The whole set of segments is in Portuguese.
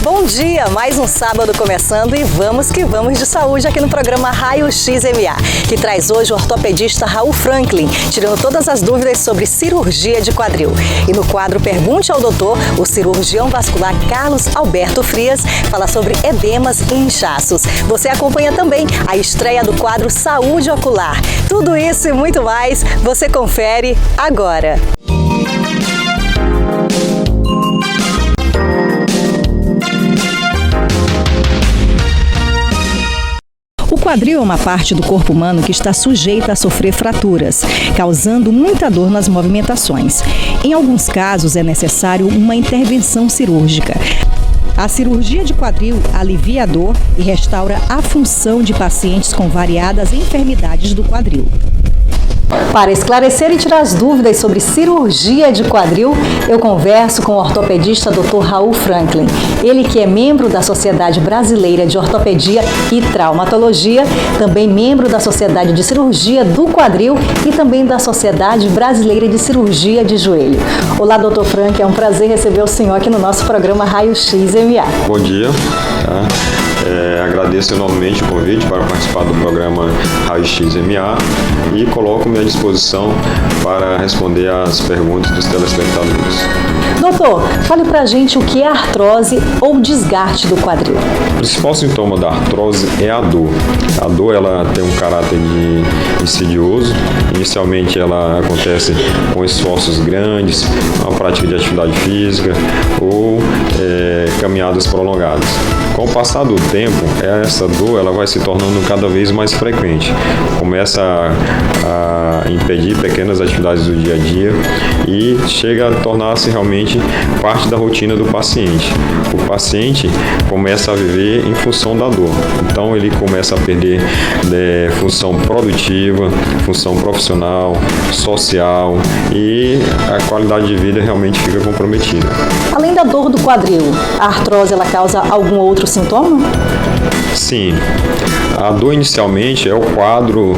Bom dia, mais um sábado começando e vamos que vamos de saúde aqui no programa Raio X MA, que traz hoje o ortopedista Raul Franklin, tirando todas as dúvidas sobre cirurgia de quadril. E no quadro Pergunte ao Doutor, o cirurgião vascular Carlos Alberto Frias fala sobre edemas e inchaços. Você acompanha também a estreia do quadro Saúde Ocular. Tudo isso e muito mais, você confere agora. O quadril é uma parte do corpo humano que está sujeita a sofrer fraturas, causando muita dor nas movimentações. Em alguns casos, é necessário uma intervenção cirúrgica. A cirurgia de quadril alivia a dor e restaura a função de pacientes com variadas enfermidades do quadril. Para esclarecer e tirar as dúvidas sobre cirurgia de quadril, eu converso com o ortopedista Dr. Raul Franklin. Ele que é membro da Sociedade Brasileira de Ortopedia e Traumatologia, também membro da Sociedade de Cirurgia do Quadril e também da Sociedade Brasileira de Cirurgia de Joelho. Olá, Dr. Franklin, é um prazer receber o senhor aqui no nosso programa Raio X MA. Bom dia. Agradeço enormemente o convite para participar do programa Raio X MA e coloco-me à disposição para responder às perguntas dos telespectadores. Doutor, fale pra gente o que é artrose ou desgaste do quadril. O principal sintoma da artrose é a dor. A dor ela tem um caráter insidioso. Inicialmente ela acontece com esforços grandes, uma prática de atividade física ou caminhadas prolongadas. Com o passar do tempo, essa dor ela vai se tornando cada vez mais frequente. Começa a impedir pequenas atividades do dia a dia e chega a tornar-se realmente parte da rotina do paciente. O paciente começa a viver em função da dor. Então ele começa a perder função produtiva, função profissional, social e a qualidade de vida realmente fica comprometida. Além da dor do quadril, a artrose ela causa algum outro sintoma? Sim, a dor inicialmente é o quadro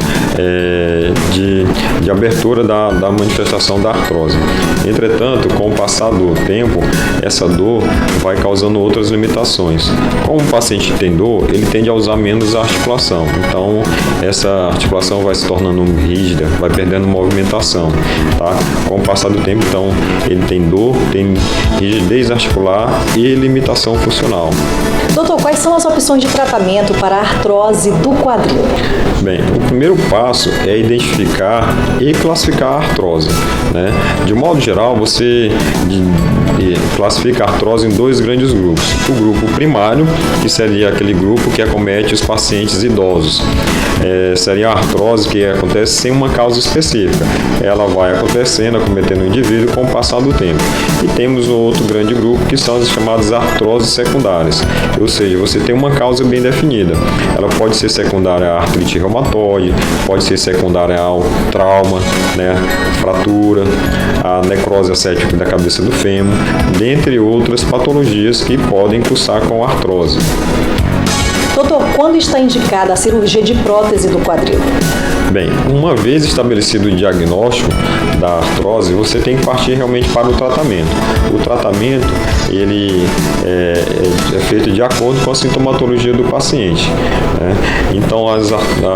de abertura da manifestação da artrose. Entretanto, com o passar do tempo, essa dor vai causando outras limitações. Como o paciente tem dor, ele tende a usar menos a articulação. Então, essa articulação vai se tornando rígida, vai perdendo movimentação. Tá? Com o passar do tempo, então, ele tem dor, tem rigidez articular e limitação funcional. Doutor, quais são as opções de tratamento para a artrose do quadril? Bem, o primeiro passo é identificar e classificar a artrose, né? De modo geral, você classifica a artrose em dois grandes grupos. O grupo primário, que seria aquele grupo que acomete os pacientes idosos. Seria a artrose que acontece sem uma causa específica. Ela vai acontecendo, acometendo o indivíduo com o passar do tempo. E temos o outro grande grupo, que são as chamadas artroses secundárias. Ou seja, você tem uma causa bem definida. Ela pode ser secundária à artrite reumatoide, pode ser secundária ao trauma, né, fratura, a necrose acética da cabeça do fêmur, dentre outras patologias que podem cursar com artrose. Doutor, quando está indicada a cirurgia de prótese do quadril? Bem, uma vez estabelecido o diagnóstico da artrose, você tem que partir realmente para o tratamento. O tratamento ele é feito de acordo com a sintomatologia do paciente, né? Então, a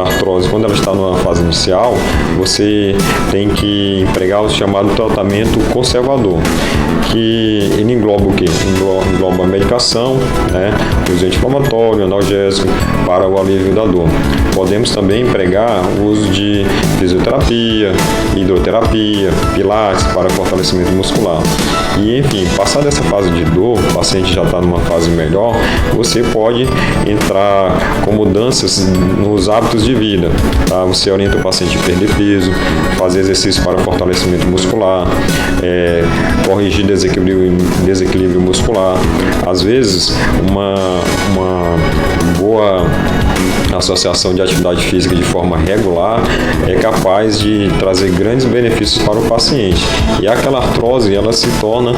artrose, quando ela está numa fase inicial, você tem que empregar o chamado tratamento conservador, que ele engloba o quê? Engloba a medicação, né? Uso anti-inflamatório, analgésico para o alívio da dor. Podemos também empregar o uso de fisioterapia, hidroterapia, pilates para fortalecimento muscular. E, enfim, passar dessa fase de dor, o paciente já está numa fase melhor, você pode entrar com mudanças nos hábitos de vida. Tá? Você orienta o paciente a perder peso, fazer exercício para fortalecimento muscular, corrigir desequilíbrio muscular. Às vezes, uma boa associação de atividade física de forma regular é capaz de trazer grandes benefícios para o paciente. E aquela artrose ela se torna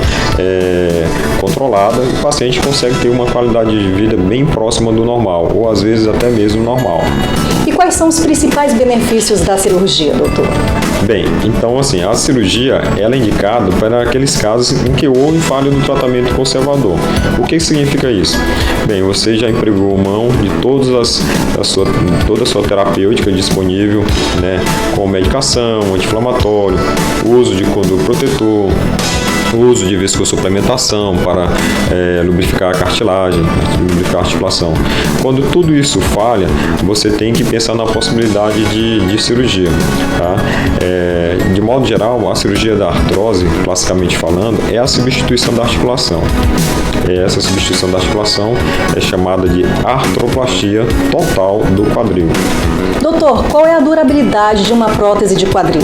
controlada e o paciente consegue ter uma qualidade de vida bem próxima do normal, ou às vezes até mesmo normal. E quais são os principais benefícios da cirurgia, doutor? Bem, então assim, a cirurgia ela é indicada para aqueles casos em que houve falha no tratamento conservador. O que significa isso? Bem, você já empregou mão de toda a sua terapêutica disponível, né, com medicação, anti-inflamatório, uso de conduto protetor, uso de viscosuplementação para lubrificar a cartilagem, lubrificar a articulação. Quando tudo isso falha, você tem que pensar na possibilidade de cirurgia. Tá? De modo geral, a cirurgia da artrose, classicamente falando, é a substituição da articulação. Essa substituição da articulação é chamada de artroplastia total do quadril. Doutor, qual é a durabilidade de uma prótese de quadril?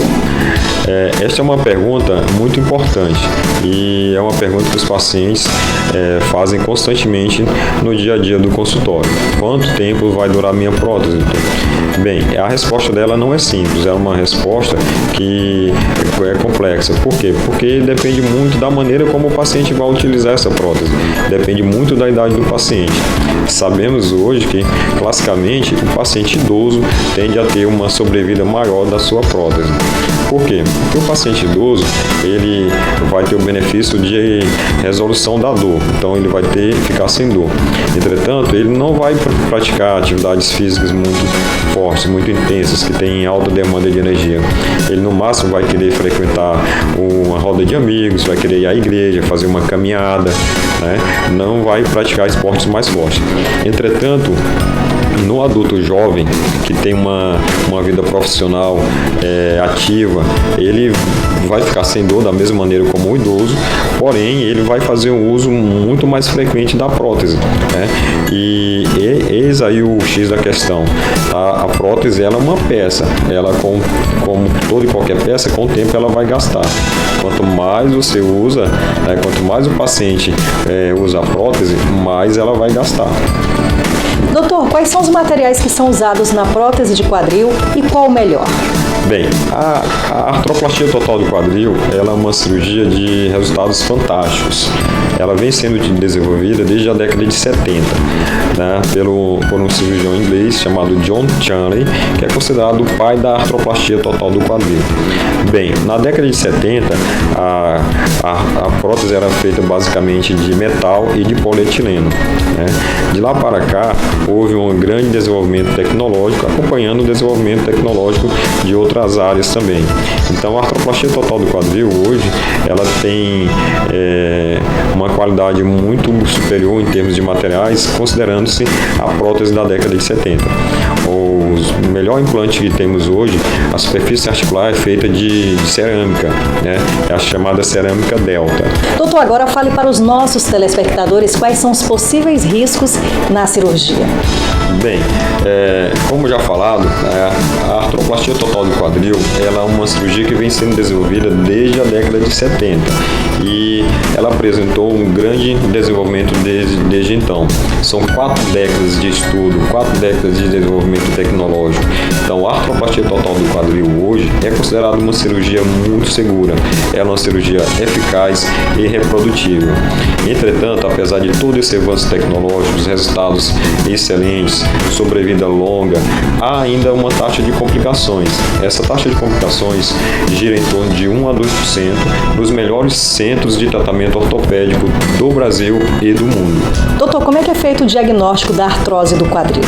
Esta é uma pergunta muito importante e é uma pergunta que os pacientes fazem constantemente no dia a dia do consultório. Quanto tempo vai durar minha prótese? Bem, a resposta dela não é simples, é uma resposta que é complexa. Por quê? Porque depende muito da maneira como o paciente vai utilizar essa prótese, depende muito da idade do paciente. Sabemos hoje que, classicamente, o paciente idoso tende a ter uma sobrevida maior da sua prótese. Por quê? Porque o paciente idoso, ele vai ter o benefício de resolução da dor, então ele vai ficar sem dor. Entretanto, ele não vai praticar atividades físicas muito fortes, muito intensas, que têm alta demanda de energia. Ele no máximo vai querer frequentar uma roda de amigos, vai querer ir à igreja, fazer uma caminhada, né? Não vai praticar esportes mais fortes. Entretanto, no adulto jovem, que tem uma vida profissional ativa, ele vai ficar sem dor da mesma maneira como o idoso, porém ele vai fazer um uso muito mais frequente da prótese, né? E eis aí o X da questão. A prótese ela é uma peça, ela como toda e qualquer peça, com o tempo ela vai gastar. Quanto mais você usa, né, quanto mais o paciente usa a prótese, mais ela vai gastar. Doutor, quais são os materiais que são usados na prótese de quadril e qual o melhor? Bem, a artroplastia total do quadril ela é uma cirurgia de resultados fantásticos. Ela vem sendo desenvolvida desde a década de 70, né, por um cirurgião inglês chamado John Chanley, que é considerado o pai da artroplastia total do quadril. Bem, na década de 70, a prótese era feita basicamente de metal e de polietileno, né? De lá para cá, houve um grande desenvolvimento tecnológico, acompanhando o desenvolvimento tecnológico de outras áreas também. Então, a artroplastia total do quadril hoje, ela tem uma qualidade muito superior em termos de materiais, considerando-se a prótese da década de 70. O melhor implante que temos hoje, a superfície articular é feita de cerâmica, né? É a chamada cerâmica delta. Doutor, agora fale para os nossos telespectadores quais são os possíveis riscos na cirurgia. Bem, como já falado, a artroplastia total do quadril ela é uma cirurgia que vem sendo desenvolvida desde a década de 70 e ela apresentou um grande desenvolvimento desde então. São 4 décadas de estudo, 4 décadas de desenvolvimento tecnológico. Então, a artroplastia total do quadril hoje é considerada uma cirurgia muito segura. Ela é uma cirurgia eficaz e reprodutível. Entretanto, apesar de todo esse avanço tecnológico, os resultados excelentes, sobrevida longa, há ainda uma taxa de complicações. Essa taxa de complicações gira em torno de 1 a 2% nos melhores centros de tratamento ortopédico do Brasil e do mundo. Doutor, como é que é feito o diagnóstico da artrose do quadril?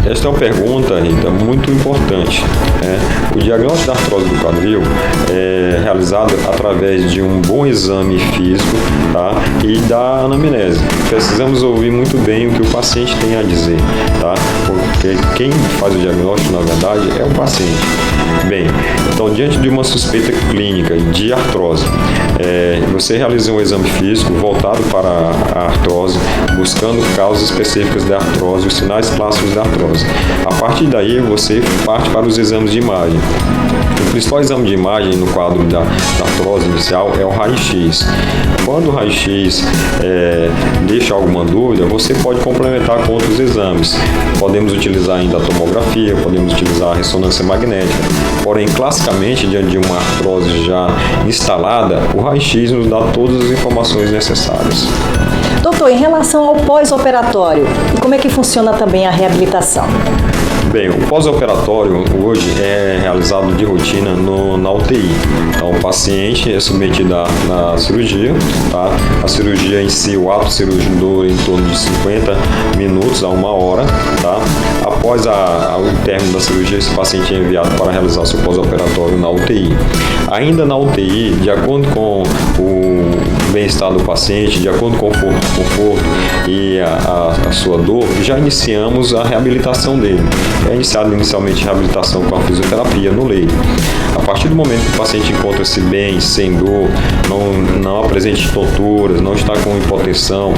Esta é uma pergunta, Rita, muito importante. O diagnóstico da artrose do quadril é realizado através de um bom exame físico, tá? E da anamnese. Precisamos ouvir muito bem o que o paciente tem a dizer, tá? Porque quem faz o diagnóstico, na verdade, é o paciente. Bem, então, diante de uma suspeita clínica de artrose, você realiza um exame físico voltado para a artrose, buscando causas específicas da artrose, os sinais clássicos da artrose. A partir daí, você parte para os exames de imagem. O principal exame de imagem no quadro da artrose inicial é o raio-x. Quando o raio-x deixa alguma dúvida, você pode complementar com outros exames. Podemos utilizar ainda a tomografia, podemos utilizar a ressonância magnética. Porém, classicamente, diante de uma artrose já instalada, o raio-x nos dá todas as informações necessárias. Doutor, em relação ao pós-operatório, e como é que funciona também a reabilitação? Bem, o pós-operatório hoje é realizado de rotina na UTI. Então, o paciente é submetido à cirurgia, tá? A cirurgia em si, o ato cirúrgico dura em torno de 50 minutos a 1 hora, tá? Após o término da cirurgia, esse paciente é enviado para realizar seu pós-operatório na UTI. Ainda na UTI, de acordo com o bem-estar do paciente, de acordo com o conforto e a sua dor, já iniciamos a reabilitação dele. É iniciada inicialmente a reabilitação com a fisioterapia no leito. A partir do momento que o paciente encontra-se bem, sem dor, não apresenta tonturas, não está com hipotensão,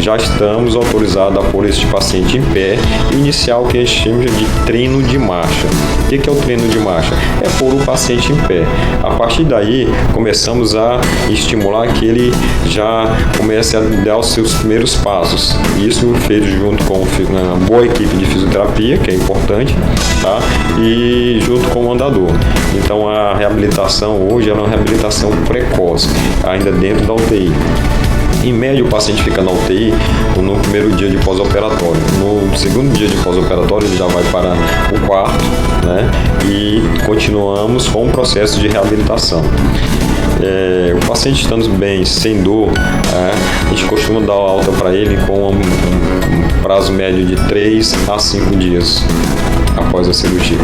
já estamos autorizados a pôr este paciente em pé e iniciar o que a gente chama de treino de marcha. O que é o treino de marcha? É pôr o paciente em pé. A partir daí, começamos a estimular que ele já comece a dar os seus primeiros passos. Isso feito junto com uma boa equipe de fisioterapia, que é importante, tá? E junto com o andador. Então, a reabilitação hoje é uma reabilitação precoce, ainda dentro da UTI. Em média, o paciente fica na UTI no primeiro dia de pós-operatório. No segundo dia de pós-operatório, ele já vai para o quarto, né? E continuamos com o processo de reabilitação. O paciente estando bem, sem dor, a gente costuma dar alta para ele com um prazo médio de 3 a 5 dias após a cirurgia.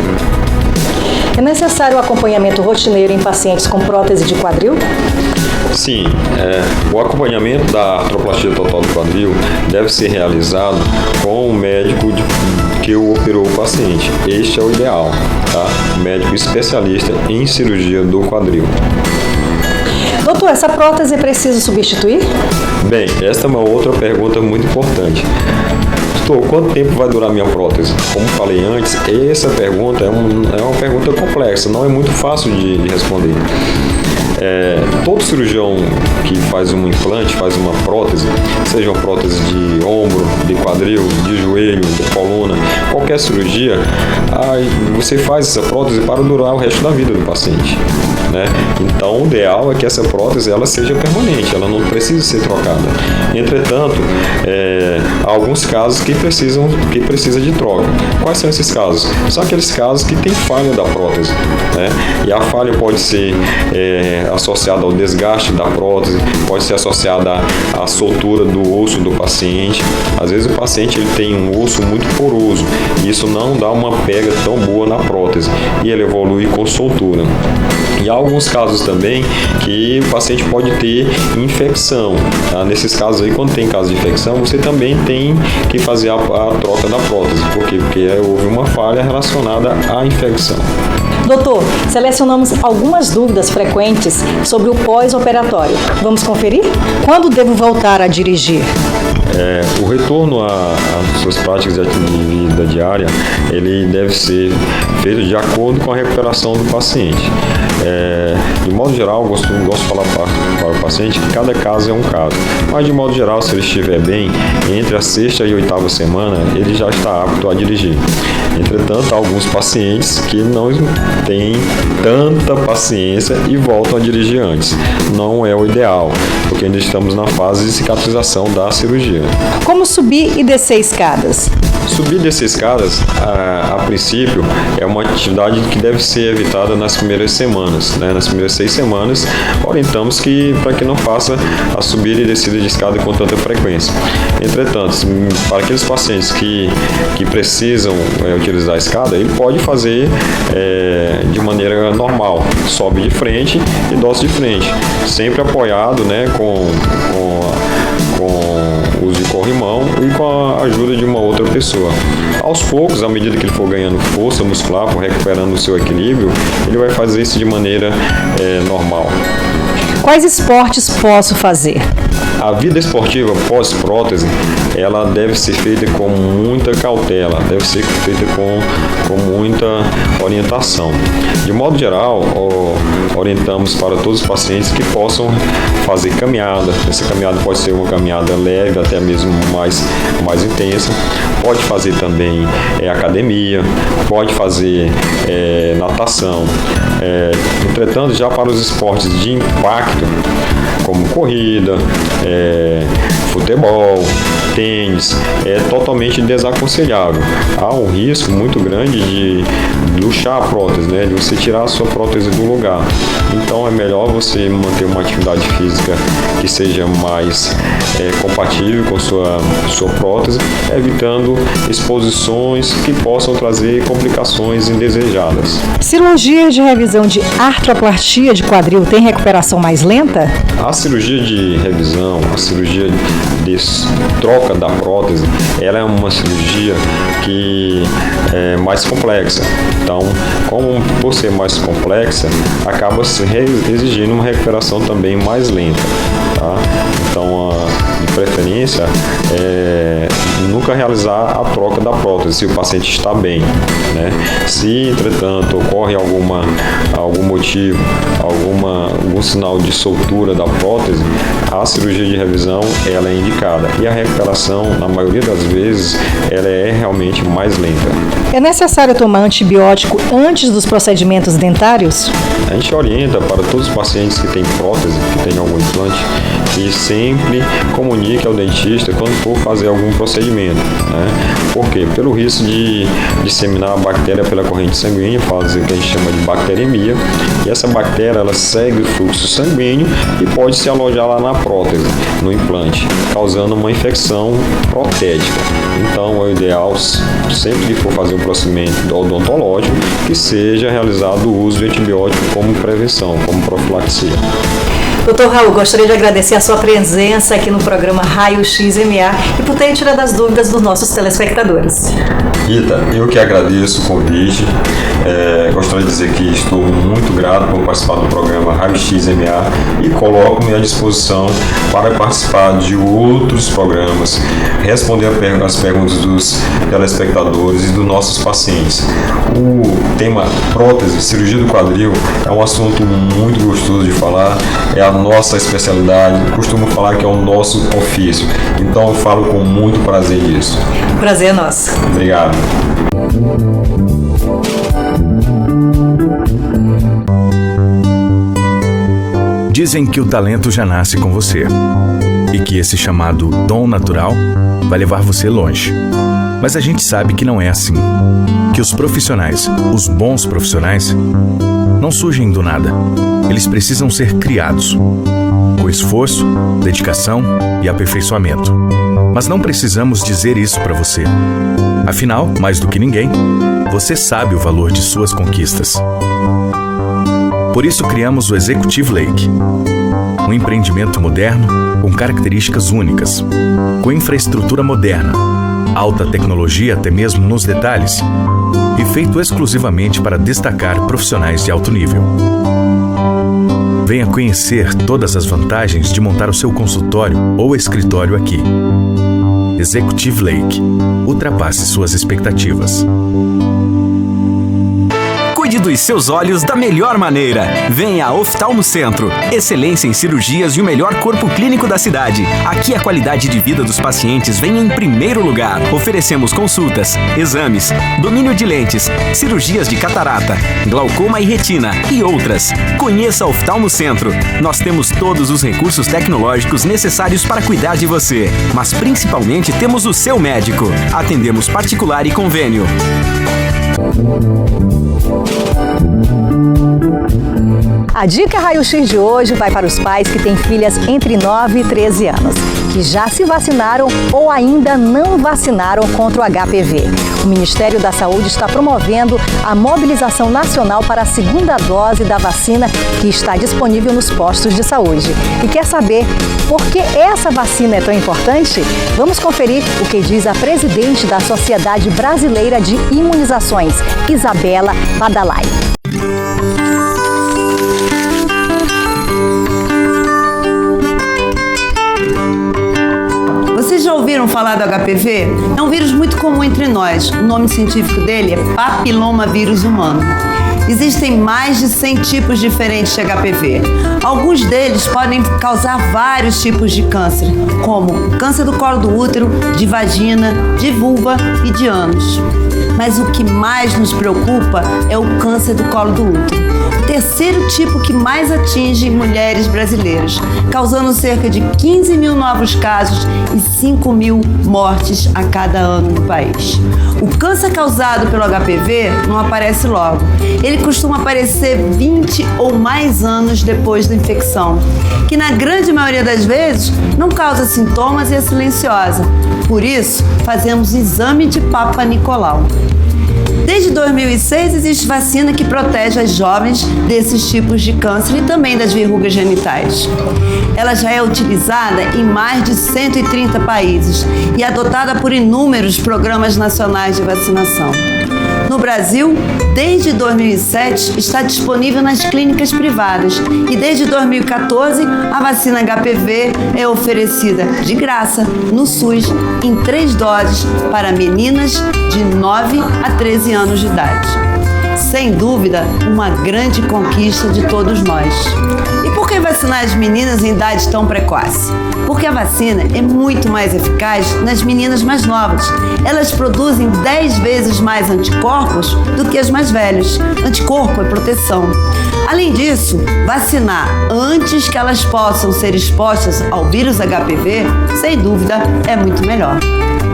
É necessário o acompanhamento rotineiro em pacientes com prótese de quadril? Sim, o acompanhamento da artroplastia total do quadril deve ser realizado com o médico que operou o paciente. Este é o ideal, tá? O médico especialista em cirurgia do quadril. Doutor, essa prótese é preciso substituir? Bem, esta é uma outra pergunta muito importante. Doutor, quanto tempo vai durar minha prótese? Como falei antes, essa pergunta é uma pergunta complexa, não é muito fácil de responder. Todo cirurgião que faz um implante, faz uma prótese, seja uma prótese de ombro, de quadril, de joelho, de coluna, qualquer cirurgia, você faz essa prótese para durar o resto da vida do paciente, né? Então, o ideal é que essa prótese ela seja permanente, ela não precisa ser trocada. Entretanto, há alguns casos que precisa de troca. Quais são esses casos? São aqueles casos que tem falha da prótese, né? E a falha pode ser associada ao desgaste da prótese, pode ser associada à soltura do osso do paciente. Às vezes o paciente ele tem um osso muito poroso e isso não dá uma pega tão boa na prótese e ele evolui com soltura. E há alguns casos também que o paciente pode ter infecção. Tá? Nesses casos aí, quando tem caso de infecção, você também tem que fazer a troca da prótese. Por quê? Porque houve uma falha relacionada à infecção. Doutor, selecionamos algumas dúvidas frequentes sobre o pós-operatório. Vamos conferir? Quando devo voltar a dirigir? O retorno às suas práticas de atividade diária, ele deve ser feito de acordo com a recuperação do paciente. De modo geral, eu gosto de falar para o paciente que cada caso é um caso, mas de modo geral, se ele estiver bem, entre a 6ª e 8ª semana, ele já está apto a dirigir. Entretanto, há alguns pacientes que não têm tanta paciência e voltam a dirigir antes. Não é o ideal, porque ainda estamos na fase de cicatrização da cirurgia. Como subir e descer escadas? Subir e descer escadas, a princípio, é uma atividade que deve ser evitada nas primeiras semanas, né? Nas primeiras 6 semanas, orientamos para que não faça a subida e descida de escada com tanta frequência. Entretanto, para aqueles pacientes que precisam utilizar a escada, ele pode fazer de maneira normal, sobe de frente e desce de frente, sempre apoiado, né, com uso de corrimão e com a ajuda de uma outra pessoa. Aos poucos, à medida que ele for ganhando força muscular, for recuperando o seu equilíbrio, ele vai fazer isso de maneira normal. Quais esportes posso fazer? A vida esportiva pós-prótese, ela deve ser feita com muita cautela, deve ser feita com muita orientação. De modo geral, orientamos para todos os pacientes que possam fazer caminhada. Essa caminhada pode ser uma caminhada leve, até mesmo mais intensa. Pode fazer também academia, pode fazer natação. Entretanto, já para os esportes de impacto, como corrida, futebol, tênis, é totalmente desaconselhável. Há um risco muito grande de luxar a prótese, né? De você tirar a sua prótese do lugar. Então é melhor você manter uma atividade física que seja mais compatível com sua prótese, evitando exposições que possam trazer complicações indesejadas. Cirurgia de revisão de artroplastia de quadril tem recuperação mais lenta? A cirurgia de revisão, a cirurgia de troca da prótese, ela é uma cirurgia que é mais complexa. Então, por ser mais complexa, acaba se exigindo uma recuperação também mais lenta. Tá? Então, de preferência, nunca realizar a troca da prótese se o paciente está bem, né? Se, entretanto, ocorre algum motivo, algum sinal de soltura da prótese, a cirurgia de revisão ela é indicada e a recuperação, na maioria das vezes, ela é realmente mais lenta. É necessário tomar antibiótico antes dos procedimentos dentários? A gente orienta para todos os pacientes que têm prótese, que têm algum implante, que sempre comunique ao dentista quando for fazer algum procedimento, né? Por quê? Pelo risco de disseminar a bactéria pela corrente sanguínea, fazer o que a gente chama de bacteremia, e essa bactéria ela segue o fluxo sanguíneo e pode se alojar lá na prótese, no implante, causando uma infecção protética. Então é o ideal, sempre que for fazer um procedimento odontológico, que seja realizado o uso de antibiótico como prevenção, como profilaxia. Dr. Raul, gostaria de agradecer a sua presença aqui no programa Raio X MA e por ter tirado as dúvidas dos nossos telespectadores. Rita, eu que agradeço o convite. Gostaria de dizer que estou muito grato por participar do programa Raio X MA e coloco-me à disposição para participar de outros programas, responder as perguntas dos telespectadores e dos nossos pacientes. O tema prótese, cirurgia do quadril, é um assunto muito gostoso de falar, é a nossa especialidade, costumo falar que é o nosso ofício, então eu falo com muito prazer nisso. Prazer é nosso. Obrigado. Dizem que o talento já nasce com você e que esse chamado dom natural vai levar você longe. Mas a gente sabe que não é assim. Que os profissionais, os bons profissionais, não surgem do nada. Eles precisam ser criados, com esforço, dedicação e aperfeiçoamento. Mas não precisamos dizer isso para você. Afinal, mais do que ninguém, você sabe o valor de suas conquistas. Por isso criamos o Executive Lake, um empreendimento moderno com características únicas, com infraestrutura moderna, alta tecnologia até mesmo nos detalhes, e feito exclusivamente para destacar profissionais de alto nível. Venha conhecer todas as vantagens de montar o seu consultório ou escritório aqui. Executive Lake. Ultrapasse suas expectativas. Cuide dos seus olhos da melhor maneira. Venha a Oftalmo Centro. Excelência em cirurgias e o melhor corpo clínico da cidade. Aqui a qualidade de vida dos pacientes vem em primeiro lugar. Oferecemos consultas, exames, domínio de lentes, cirurgias de catarata, glaucoma e retina e outras. Conheça a Oftalmo Centro. Nós temos todos os recursos tecnológicos necessários para cuidar de você, mas principalmente temos o seu médico. Atendemos particular e convênio. A dica Raio-X de hoje vai para os pais que têm filhas entre 9 e 13 anos, que já se vacinaram ou ainda não vacinaram contra o HPV. O Ministério da Saúde está promovendo a mobilização nacional para a segunda dose da vacina que está disponível nos postos de saúde. E quer saber por que essa vacina é tão importante? Vamos conferir o que diz a presidente da Sociedade Brasileira de Imunizações, Isabela Badalay. Vocês já ouviram falar do HPV? É um vírus muito comum entre nós. O nome científico dele é papilomavírus humano. Existem mais de 100 tipos diferentes de HPV. Alguns deles podem causar vários tipos de câncer, como câncer do colo do útero, de vagina, de vulva e de ânus. Mas o que mais nos preocupa é o câncer do colo do útero. O terceiro tipo que mais atinge mulheres brasileiras, causando cerca de 15 mil novos casos e 5 mil mortes a cada ano no país. O câncer causado pelo HPV não aparece logo. Ele costuma aparecer 20 ou mais anos depois da infecção, que na grande maioria das vezes não causa sintomas e é silenciosa. Por isso, fazemos exame de Papa Nicolau. Desde 2006 existe vacina que protege as jovens desses tipos de câncer e também das verrugas genitais. Ela já é utilizada em mais de 130 países e adotada por inúmeros programas nacionais de vacinação. No Brasil, desde 2007, está disponível nas clínicas privadas e desde 2014 a vacina HPV é oferecida de graça no SUS em 3 doses para meninas de 9 a 13 anos de idade. Sem dúvida, uma grande conquista de todos nós. E por que vacinar as meninas em idade tão precoce? Porque a vacina é muito mais eficaz nas meninas mais novas. Elas produzem 10 vezes mais anticorpos do que as mais velhas. Anticorpo é proteção. Além disso, vacinar antes que elas possam ser expostas ao vírus HPV, sem dúvida, é muito melhor.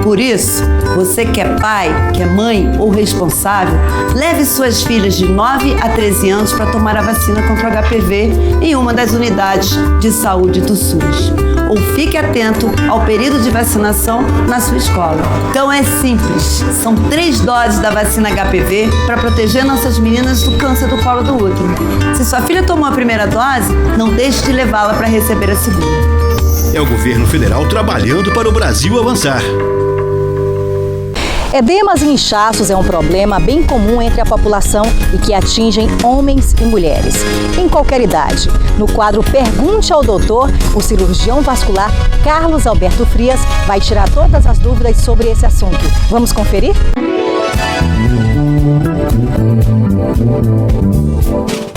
Por isso, você que é pai, que é mãe ou responsável, leve suas filhas de 9 a 13 anos para tomar a vacina contra o HPV em uma das unidades de saúde do SUS. Ou fique atento ao período de vacinação na sua escola. Então é simples, são 3 doses da vacina HPV para proteger nossas meninas do câncer do colo do útero. Se sua filha tomou a primeira dose, não deixe de levá-la para receber a segunda. É o governo federal trabalhando para o Brasil avançar. Edemas e inchaços é um problema bem comum entre a população e que atingem homens e mulheres, em qualquer idade. No quadro Pergunte ao Doutor, o cirurgião vascular Carlos Alberto Frias vai tirar todas as dúvidas sobre esse assunto. Vamos conferir?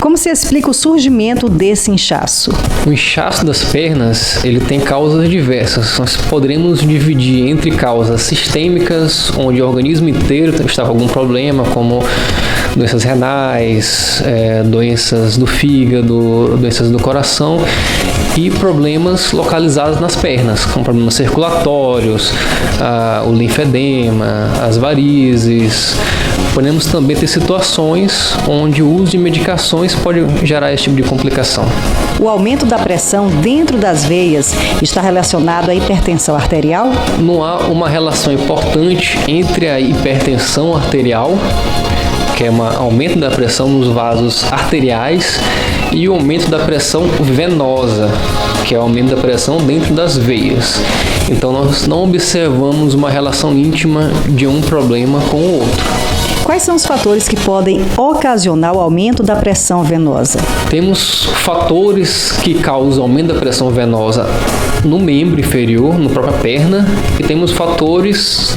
Como se explica o surgimento desse inchaço? O inchaço das pernas, ele tem causas diversas. Nós poderemos dividir entre causas sistêmicas, onde o organismo inteiro está com algum problema, como doenças renais, doenças do fígado, doenças do coração, e problemas localizados nas pernas, como problemas circulatórios, o linfedema, as varizes. Podemos também ter situações onde o uso de medicações pode gerar esse tipo de complicação. O aumento da pressão dentro das veias está relacionado à hipertensão arterial? Não há uma relação importante entre a hipertensão arterial, que é um aumento da pressão nos vasos arteriais, e o aumento da pressão venosa, que é o aumento da pressão dentro das veias. Então nós não observamos uma relação íntima de um problema com o outro. Quais são os fatores que podem ocasionar o aumento da pressão venosa? Temos fatores que causam aumento da pressão venosa no membro inferior, na própria perna, e temos fatores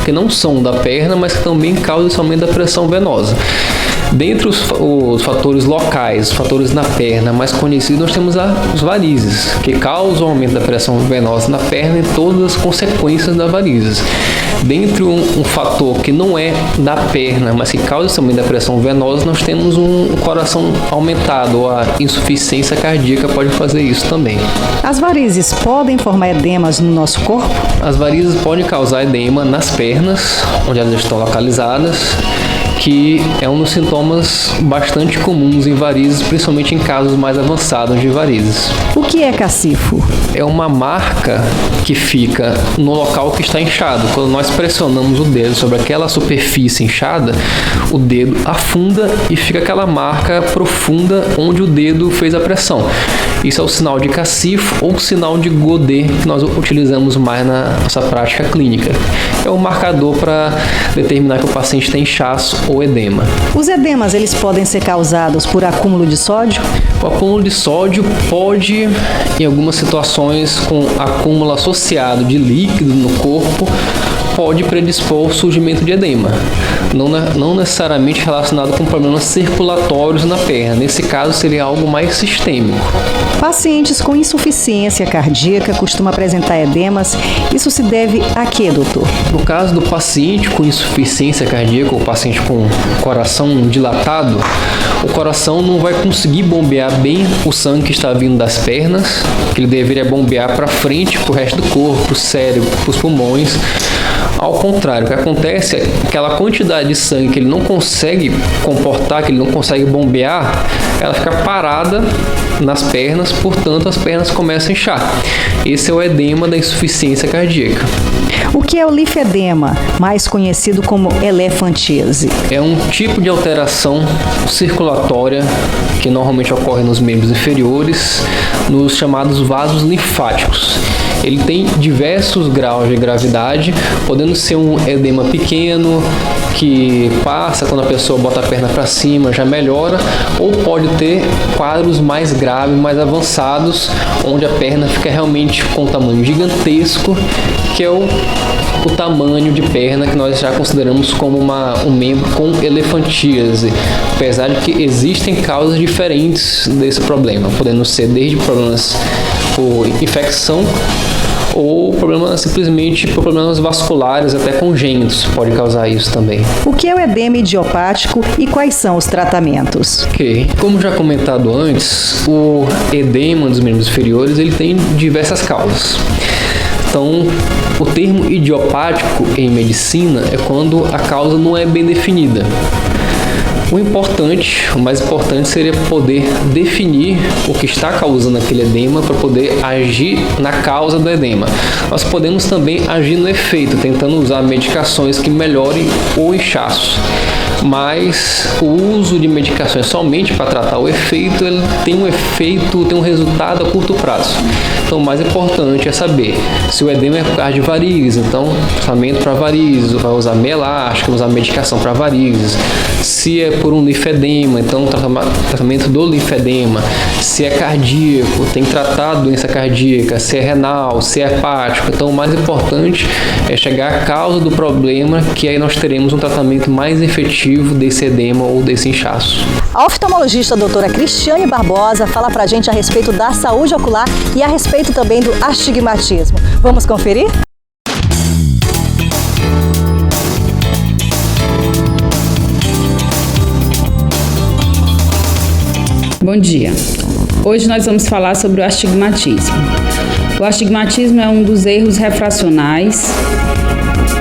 que não são da perna, mas que também causam esse aumento da pressão venosa. Dentre os fatores locais, os fatores na perna mais conhecidos, nós temos as varizes, que causam aumento da pressão venosa na perna e todas as consequências das varizes. Dentre um fator que não é da perna, mas que causa esse aumento da pressão venosa, nós temos um coração aumentado, ou a insuficiência cardíaca pode fazer isso também. As varizes podem formar edemas no nosso corpo? As varizes podem causar edema nas pernas, onde elas estão localizadas, que é um dos sintomas bastante comuns em varizes, principalmente em casos mais avançados de varizes. O que é cacifo? É uma marca que fica no local que está inchado. Quando nós pressionamos o dedo sobre aquela superfície inchada, o dedo afunda e fica aquela marca profunda onde o dedo fez a pressão. Isso é o sinal de cacifo ou sinal de Godet, que nós utilizamos mais na nossa prática clínica. É um marcador para determinar que o paciente tem inchaço ou edema. Os edemas, eles podem ser causados por acúmulo de sódio? O acúmulo de sódio pode, em algumas situações, com acúmulo associado de líquido no corpo, pode predispor ao surgimento de edema, não necessariamente relacionado com problemas circulatórios na perna. Nesse caso, seria algo mais sistêmico. Pacientes com insuficiência cardíaca costumam apresentar edemas. Isso se deve a quê, doutor? No caso do paciente com insuficiência cardíaca ou paciente com coração dilatado, o coração não vai conseguir bombear bem o sangue que está vindo das pernas, que ele deveria bombear para frente, para o resto do corpo, para o cérebro, para os pulmões. Ao contrário, o que acontece é que aquela quantidade de sangue que ele não consegue comportar, que ele não consegue bombear, ela fica parada nas pernas, portanto as pernas começam a inchar. Esse é o edema da insuficiência cardíaca. O que é o linfedema, mais conhecido como elefantíase? É um tipo de alteração circulatória que normalmente ocorre nos membros inferiores, nos chamados vasos linfáticos. Ele tem diversos graus de gravidade, podendo ser um edema pequeno, que passa quando a pessoa bota a perna para cima, já melhora, ou pode ter quadros mais graves, mais avançados, onde a perna fica realmente com um tamanho gigantesco, que é o tamanho de perna que nós já consideramos como um membro com elefantíase, apesar de que existem causas diferentes desse problema, podendo ser desde problemas por infecção ou problemas simplesmente por problemas vasculares, até congênitos, pode causar isso também. O que é o edema idiopático e quais são os tratamentos? Ok, como já comentado antes, o edema dos membros inferiores ele tem diversas causas. Então, o termo idiopático em medicina é quando a causa não é bem definida. O mais importante seria poder definir o que está causando aquele edema para poder agir na causa do edema. Nós podemos também agir no efeito, tentando usar medicações que melhorem o inchaço. Mas o uso de medicações somente para tratar o efeito, ele tem um resultado a curto prazo. Então, o mais importante é saber se o edema é por causa de varizes, então tratamento para varizes, vai usar meia elástica, usar medicação para varizes. Se é por um linfedema, então tratamento do linfedema. Se é cardíaco, tem que tratar a doença cardíaca. Se é renal, se é hepático. Então, o mais importante é chegar à causa do problema, que aí nós teremos um tratamento mais efetivo desse edema ou desse inchaço. A oftalmologista doutora Cristiane Barbosa fala pra gente a respeito da saúde ocular e a respeito também do astigmatismo. Vamos conferir? Bom dia. Hoje nós vamos falar sobre o astigmatismo. O astigmatismo é um dos erros refracionais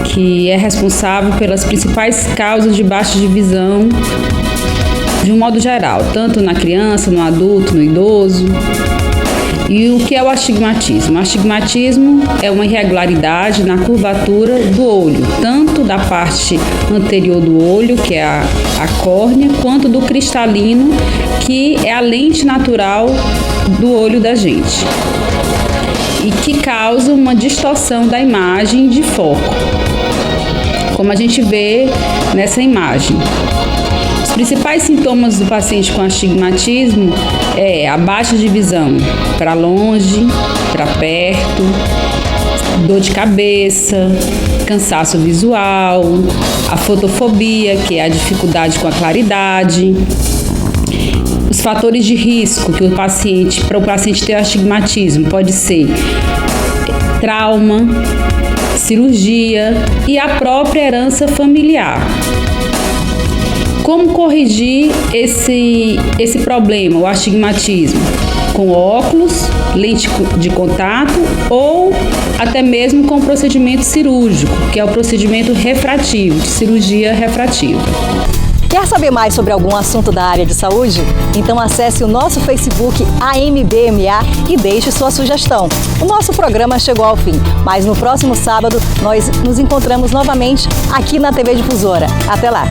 que é responsável pelas principais causas de baixa de visão de um modo geral, tanto na criança, no adulto, no idoso. E o que é o astigmatismo? O astigmatismo é uma irregularidade na curvatura do olho, tanto da parte anterior do olho, que é a córnea, quanto do cristalino, que é a lente natural do olho da gente, e que causa uma distorção da imagem de foco, como a gente vê nessa imagem. Os principais sintomas do paciente com astigmatismo é a baixa de visão para longe, para perto, dor de cabeça, cansaço visual, a fotofobia, que é a dificuldade com a claridade. Os fatores de risco que para o paciente ter astigmatismo pode ser trauma, cirurgia e a própria herança familiar. Como corrigir esse problema, o astigmatismo? Com óculos, lente de contato ou até mesmo com procedimento cirúrgico, que é o procedimento refrativo, de cirurgia refrativa. Quer saber mais sobre algum assunto da área de saúde? Então acesse o nosso Facebook AMBMA e deixe sua sugestão. O nosso programa chegou ao fim, mas no próximo sábado nós nos encontramos novamente aqui na TV Difusora. Até lá!